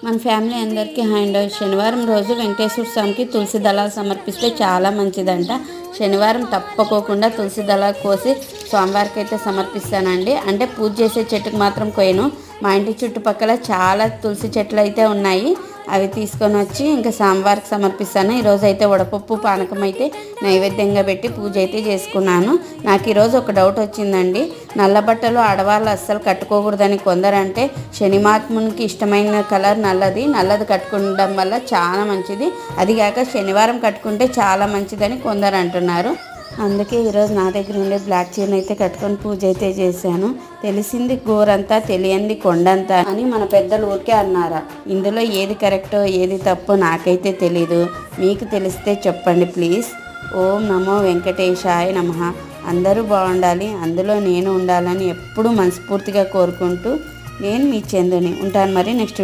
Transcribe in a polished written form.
మన ఫ్యామిలీ అందరికీ హ్యాండ్ శనివారం రోజు వెంకటేశ్వర స్వామికి తులసి దళాలు సమర్పిస్తే చాలా మంచిదంట. శనివారం తప్పకోకుండా తులసి దళాలు కోసి స్వామివారికి అయితే సమర్పిస్తానండి. అంటే పూజ చేసే చెట్టుకు మాత్రం కోయను. మా ఇంటి చుట్టుపక్కల చాలా తులసి చెట్లు అయితే ఉన్నాయి. అవి తీసుకొని వచ్చి ఇంకా స్వామివారికి సమర్పిస్తాను. ఈరోజు అయితే వడపప్పు పానకం అయితే నైవేద్యంగా పెట్టి పూజ అయితే చేసుకున్నాను. నాకు ఈరోజు ఒక డౌట్ వచ్చిందండి. నల్ల బట్టలు ఆడవాళ్ళు అస్సలు కట్టుకోకూడదని కొందరంటే, శనిమాత్మునికి ఇష్టమైన కలర్ నల్లది కట్టుకోవడం వల్ల చాలా మంచిది, అదిగాక శనివారం కట్టుకుంటే చాలా మంచిదని కొందరు అంటున్నారు. అందుకే ఈరోజు నా దగ్గర ఉండే బ్లాక్ చీరను అయితే కట్టుకొని పూజ అయితే చేశాను. తెలిసింది గోరంతా, తెలియంది కొండంతా అని మన పెద్దలు ఊరికే అన్నారా. ఇందులో ఏది కరెక్టో ఏది తప్పో నాకైతే తెలీదు. మీకు తెలిస్తే చెప్పండి ప్లీజ్. ఓం నమో వెంకటేశాయ నమః. అందరూ బాగుండాలి, అందులో నేను ఉండాలని ఎప్పుడూ మనస్ఫూర్తిగా కోరుకుంటూ నేను మీ చందుని ఉంటాను. మరి నెక్స్ట్